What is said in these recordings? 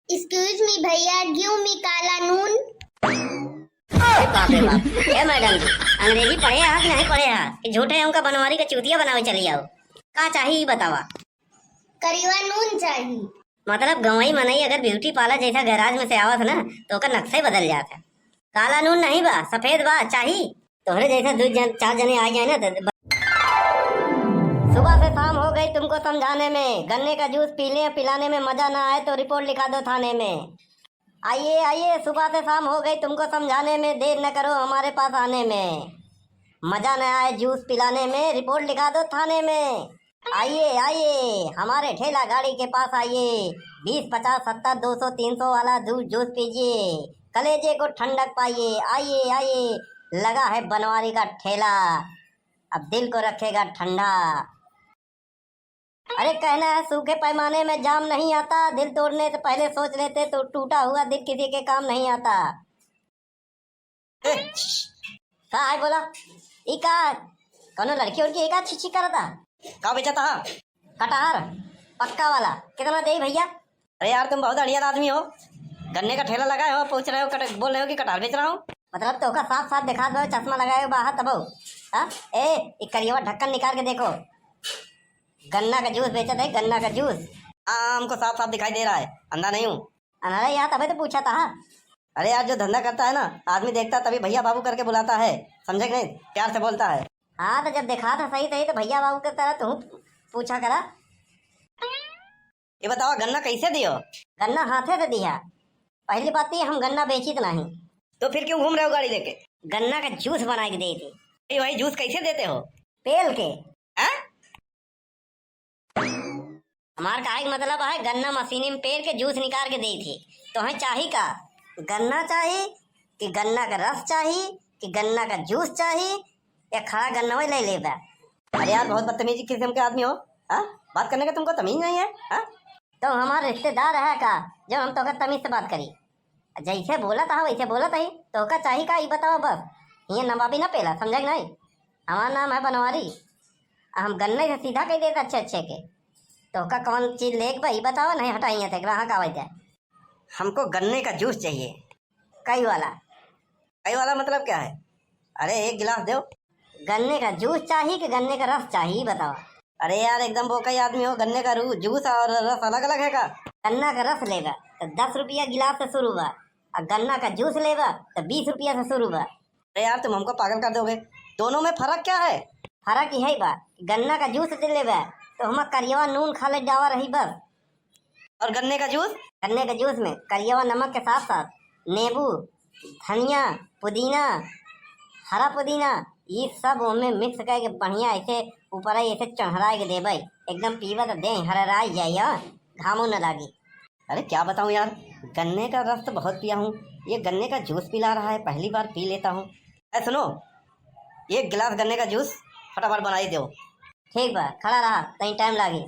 Excuse me भैया, give me काला नून। अरे बाप रे बाप। ए मैडम जी, अंग्रेजी पढ़े हा कि नहीं पढ़े हा कि झूठे हमका बनवारी का चूतिया बनावे चली आओ। का चाहिए बतावा। करीवा नून चाहिए। मतलब गवई मनई अगर ब्यूटी पार्लर जैसा गैराज में से आवत ना तो ओकर नक्शा ही बदल जाता। काला नून नहीं बा, सफेद बा चाहिए। तोहरे जैसा चार जने आ जाए ना तो सुबह से शाम हो गई तुमको समझाने में। गन्ने का जूस पीने पिलाने में मजा ना आए तो रिपोर्ट लिखा दो थाने में। आइए आइए, सुबह से शाम हो गई तुमको समझाने में, देर न करो हमारे पास आने में। मजा न आए जूस पिलाने में, रिपोर्ट लिखा दो थाने में। आइए आइए हमारे ठेला गाड़ी के पास आइए। 20, 50, 70, 200, 300 वाला जूस पीजिए, कलेजे को ठंडक पाइए। आइए आइए, लगा है बनवारी का ठेला, अब दिल को रखेगा ठंडा। अरे कहना है सूखे पैमाने में जाम नहीं आता, दिल तोड़ने से पहले सोच लेते तो टूटा हुआ दिल किसी के काम नहीं आता। का है बोला ई का कोनो लड़की उड़की एका छिछी करता का बेचता हा? कटहर पक्का वाला कितना दे भैया? अरे यार तुम बहुत अड़ियल आदमी हो। गन्ने का ठेला लगाए हो, पूछ रहे हो बोल रहे हो कि कटहल बेच रहा हूँ। मतलब तो का साफ साफ दिखा दो, चश्मा लगाए बाहर तब ए करियवा ढक्कन निकाल के देखो। गन्ना का जूस बेचा था, गन्ना का जूस। हाँ हमको साफ साफ दिखाई दे रहा है, अंधा नहीं हूँ। अनारा यहाँ तभी तो पूछा था। अरे यार जो धंधा करता है ना, आदमी देखता तभी भैया बाबू करके बुलाता है, समझे कि नहीं? प्यार से बोलता है। हाँ तो जब देखा था सही सही तो भैया बाबू के तरह तू पूछा करा। ये बताओ गन्ना कैसे दियो? गन्ना हाथे से दिया। पहली बात ये हम गन्ना बेची तो नहीं। तो फिर क्यों घूम रहे हो गाड़ी लेके? गन्ना का जूस बना के दी थी। वही जूस कैसे देते हो? पेल के। हैं? हमार का मतलब है गन्ना मशीनी में पेल के जूस निकाल के दी थी। तो हमें चाहिए का गन्ना चाहिए कि गन्ना का रस चाहिए कि गन्ना का जूस चाहिए या खड़ा गन्ना वही ले लेगा। अरे यार बहुत बदतमीजी किस्म के आदमी हो। हाँ बात करने का तुमको तमीज नहीं है? हाँ तो हमारे रिश्तेदार है का जब हम तो तमीज से बात करी, जैसे बोला था वैसे बोला था। तो का चाहिए का ये बताओ बस। ये नवाबी ना पेला, समझे नहीं? हमारा नाम है बनवारी, हम गन्ने से सीधा कह देते अच्छे अच्छे के। तो का कौन चीज लेके भाई बताओ, नहीं हटाइए थे ग्राहक आवाज है। हमको गन्ने का जूस चाहिए। कई वाला? कई वाला मतलब क्या है? अरे एक गिलास दो। गन्ने का जूस चाहिए कि गन्ने का रस चाहिए बताओ। अरे यार एकदम बोका ही आदमी हो। गन्ने का जूस और रस अलग अलग है का? गन्ना का रस लेगा तो 10 रुपया गिलास से शुरू हुआ, और गन्ना का जूस लेगा तो 20 रुपया से शुरू हुआ। अरे यार तुम हमको पागल कर दोगे। दोनों में फर्क क्या है? फर्क ही है बा, गन्ना का जूस दे लेगा तो हम करियवा नून खा ले जावा रही बस। और गन्ने का जूस? गन्ने के जूस में करियवा नमक के साथ साथ नींबू, धनिया, पुदीना, हरा पुदीना, ये सब उनमें मिक्स करके बढ़िया ऐसे ऊपर ऐसे चढ़ा के देवे। एकदम पीवा तो दे हरा जाइए, घामो न लागी। अरे क्या बताऊं यार, गन्ने का रस तो बहुत पिया हूँ, ये गन्ने का जूस पिला रहा है, पहली बार पी लेता हूँ। सुनो, एक गिलास गन्ने का जूस फटाफट बनाई दो। ठीक बा, खड़ा रहा कहीं टाइम लागी।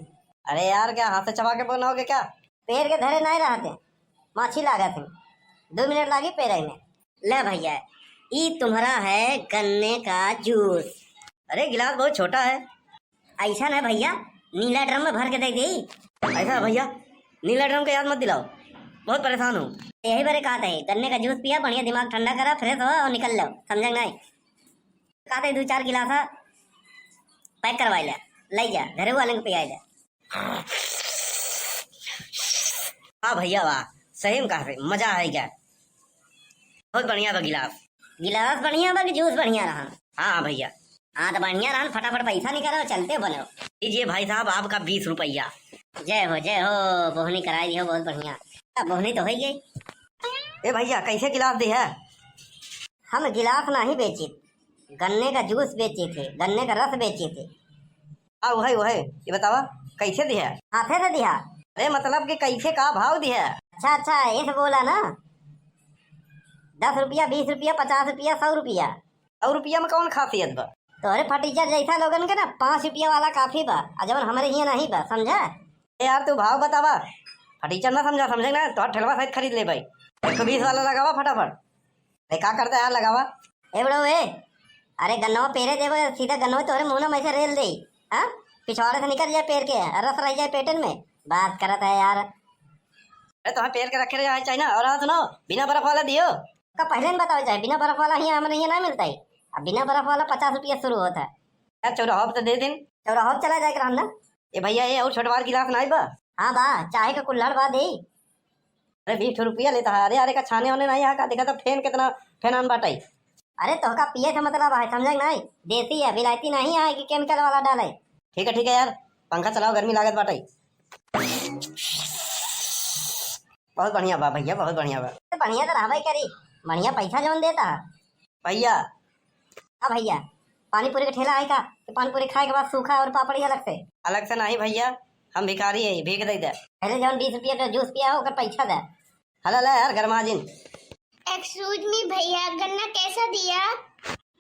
अरे यार क्या हाथ से चबा के बनाओगे क्या? पेड़ के धरे नहीं रहते, माछी लागत है, 2 मिनट लागी पेड़ में। ले भैया, ई तुम्हारा है गन्ने का जूस। अरे गिलास बहुत छोटा है। ऐसा ना भैया, नीला ड्रम में भर के दे दी। ऐसा भैया, नीला ड्रम का याद मत दिलाओ, बहुत परेशान हूँ। यही बारे कहा था, गन्ने का जूस पिया, बढ़िया दिमाग ठंडा करा, फ्रेश हो और निकल लो, समझे नहीं? कहा था 2-4 गिलास पैक करवाई ले जा, घरे वाले को पिया जा। हाँ भैया वाह, सही में कहा, मजा आ गया, बहुत बढ़िया बा गिलास। गिलास बढ़िया बा कि जूस बढ़िया रहा? हाँ भैया। हाँ तो बढ़िया रहा, फटाफट पैसा निकालो, चलते बनो। लीजिए भाई साहब आपका 20 रुपया। जय हो, बोहनी कराई दी हो, बहुत बढ़िया। बोहनी तो हो गई। ए भैया कैसे गिलास दी है? हम गिलास नहीं बेचे, गन्ने का जूस बेचे थे, गन्ने का रस बेचे थे। हाँ वही ये बतावा कैसे दी है? हाथे से दिया। अरे मतलब कि कैसे का भाव दी है? अच्छा ऐसे बोला ना, 10 रुपया, 20 रुपया, 50 रुपया, 100 रुपया। 100 रुपया में कौन खासियत बा? तो अरे फटीचर जैसा लोगन के ना 5 रुपया वाला काफी बा, और जब हमारे यहाँ नहीं बा, समझा? यार तू भाव बतावा, फटीचर ना समझा, समझे ना? तो ठेलवा सहित खरीद ले भाई। 120 वाला लगावा फटाफट। क्या करता है यार, लगावा। ए बड़ो ए, अरे गन्नवा पेरे देवे सीधा, गन्नवा तोरे मुंह में ऐसे रेल दे, हाँ पिछवाड़े से निकल जाए पेड़ के, रस रह जाए पेटन में। बात करता है यार। अरे तुम्हें पेड़ के रखे रहे चाहिए ना। और हाँ सुनो, बिना बर्फ वाला दियो। का पहले बताओ जाए, बिना बर्फ वाला ही हमारे यहाँ ना मिलता है। अब बिना बर्फ वाला 50 रुपया शुरू होता है। यार चौराहा पे तो दे दिन। चौराहा चला जाए हम ना। ये भैया ये और छोटवार गिलास ना बा। हाँ बा, चाय का कुल्हड़ बा दे। अरे 20 रुपया लेता है। अरे अरे का छाने होने नहीं का देखा तो फेन कितना फेनान बाटाई। अरे तो का पिए से मतलब है, समझ नहीं? देसी है, विलायती नहीं है कि केमिकल वाला डाले। ठीक है यार, पंखा चलाओ, गर्मी लागत बाटाई। बहुत बढ़िया बा भैया, बहुत बढ़िया बा। तो बढ़िया तो रहबे करी, बढ़िया पैसा जौन देता है। भैया हाँ भैया, पानी पूरी का ठेला है का? तो पानी पूरी खाए के बाद सूखा और पापड़ी अलग से नहीं भैया, हम भिखारी है, भीख दे दे। पहले जौन 20 रुपया का जूस पिया हो पैसा दे। हला ला यार गरमाजिन। एक्सक्यूज मी भैया, गन्ना कैसा दिया?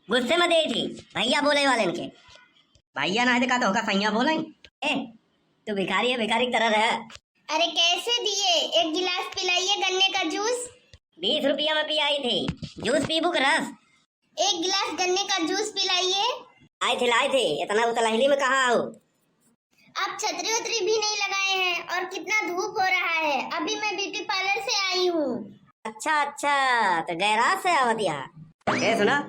गुस्से में दे थी भैया बोले वाले इनके। भैया ना देखा तो होगा सैया बोले। ए तू भिखारी है, भिखारी की तरह रह। अरे कैसे दिए? एक गिलास पिलाइए गन्ने का जूस। 20 रुपया में पियाई थी। जूस पीबू का रस? एक गिलास गन्ने का जूस पिलाइए। लाए थे इतना उतलाहिली में कहाँ आओ। आप छतरी उतरी भी नहीं लगाए हैं और कितना धूप हो रहा है। अभी मैं ब्यूटी पार्लर से आई हूँ। अच्छा तो गैराज से आवत यहाँ। ए सुना,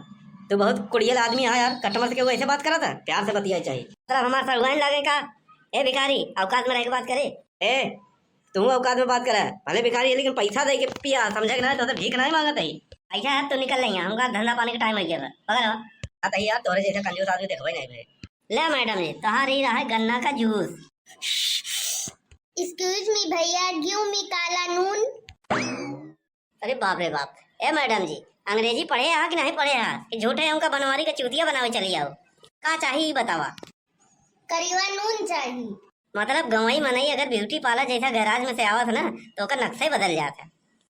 तू बहुत कुड़ियल आदमी है यार, कस्टमर से क्यों ऐसे बात करा था? प्यार से बतिया चाहिए। मतलब हमारे सरुआइन लगे का? ए भिखारी, औकात में रह के बात करे। ए तू औकात में बात करा, भले भिखारी है लेकिन पैसा दे के पिया, समझे ना? तो भीख नहीं मांगत है। पैसा है तो निकल नहीं, हमका धंधा पानी का टाइम है गया। पकड़ो। आता यार तोरे जैसा कंजूस आदमी देखबे नहीं भाई। ले मैडम जी, तहार ही रहा है गन्ना का जूस। एक्सक्यूज मी भैया, गिव मी काला नून। अरे बाप रे बाप। ए मैडम जी, अंग्रेजी पढ़े हा कि नहीं पढ़े हा कि झूठे हमका बनवारी का चूतिया बनावे चली आओ? का चाहिए बतावा? करीवा नून चाहिए। मतलब गवई मनई अगर ब्यूटी पार्लर जैसा गैराज में से आवत ना तो ओकर नक्शा ही बदल जाता।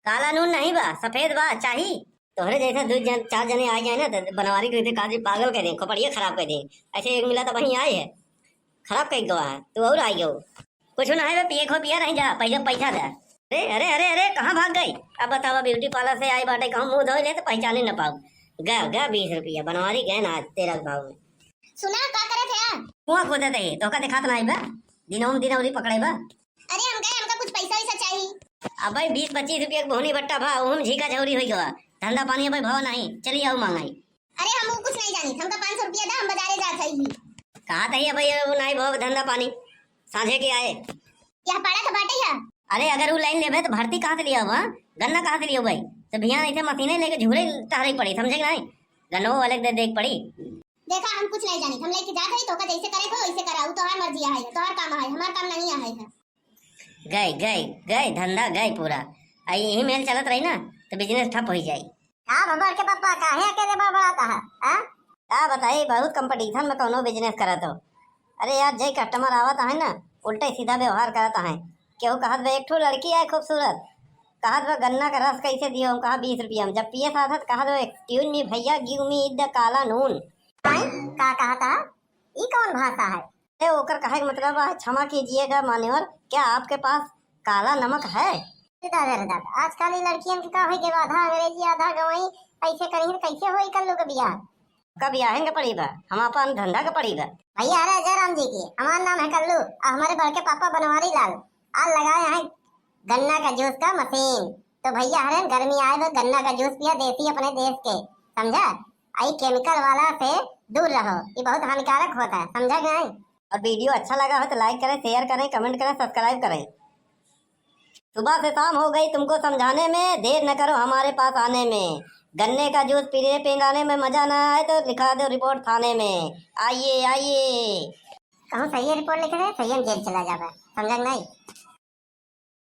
काला नून नहीं बा, सफेद बा चाहिए। तोहरे जैसा 2-4 जने आ जाए ना तो बनवारी कहते काजी पागल कह दें, खोपड़िया खराब कर दें। ऐसे एक मिला तो वहीं आए है, खराब कह गवा है तू और आई गो। कुछ ना है पिए खो पिया नहीं जा, पैसा दे। अरे अरे अरे अरे कहाँ भाग गई? अब बतावा, ब्यूटी पार्लर से आई बाटे, कहूँ मुँह धोई ले तो पहचाने न पाऊ। गा 20 रुपया बनवारी गए ना 13 भाव में। सुना का करे थे? कुआं खोदे थे तो का दिखात नहीं बा, दिनों दिनौरी पकड़े बा। अरे हमका कुछ पैसा वैसा चाहिए। अब भाई 20-25 रुपया के भोनी बट्टा भाव, हम झीका झौरी हो गया। धंधा पानी भाई भाव नहीं, चलिए आओ मांगाई। अरे हम कुछ नहीं जानी, हमका 500 रुपया दा, हम बाजारे जा सही। कहा था भाई वो नहीं भाव धंधा पानी साझे के आए। यह पड़ा था बाटे या? अरे अगर वो लाइन लेबे तो भर्ती कहाँ से लिया हुआ? गन्ना कहाँ से लिया भाई? तो भैया ऐसे मशीने लेके झूले टहरे पड़ी, समझे नहीं? गन्नो वाले देख पड़ी। देखा हम कुछ नहीं जानी, हम लेके जात हई तो का जैसे करे को वैसे कराऊ, तोहार मर्जी है, तोहार काम है, हमार काम नहीं है। गए धंधा गए पूरा। आई यही मेल चलत रही ना तो बिजनेस ठप हो जाए। हां बाबा के पापा काहे अकेले बड़बड़ाता है? हां का बताई, बहुत कंपटीशन में कोनो बिजनेस करत हो। अरे यार जय कस्टमर आवत है ना उल्टा सीधा व्यवहार करत है। केहू कहत बा एक ठो लड़की है खूबसूरत, कहत बा गन्ना का रस कैसे दियो, हम कहा 20 रुपया में। जब पिए साथ कहत बा एक्सक्यूज मी भैया, गिव मी द काला नून। का कहा था? ई कौन भाषा है? ए ओकर कहे का मतलब है क्षमा कीजिएगा मान्यवर, क्या आपके पास काला नमक है? दादा आजकल ई लड़कियन के का होई के आधा अंग्रेजी आधा गवई, ऐसे करी कैसे होई कर लोग बियाह? कब आएंगे पड़ी बा, हम अपन धंधा का पड़ी बा। भैया अरे जयराम जी की, हमारा नाम है कल्लू और हमारे बड़के पापा बनवारी लाल आज लगाए हैं गन्ना का जूस का मशीन। तो भैया हरे गर्मी आए तो गन्ना का जूस पिया, देसी अपने देश के, समझा? आई केमिकल वाला से दूर रहो, ये बहुत हानिकारक होता है, समझा कि नहीं? और वीडियो अच्छा लगा हो तो लाइक करें, शेयर करें, कमेंट करें, सब्सक्राइब करें। सुबह से शाम हो गई तुमको समझाने में, देर न करो हमारे पास आने में। गन्ने का जूस पीने पिलाने में मजा ना आए तो लिखा दो रिपोर्ट थाने में। आइए। कहूँ सही रिपोर्ट लिख रहे, सही जेल चला जाता है, समझा कि नहीं?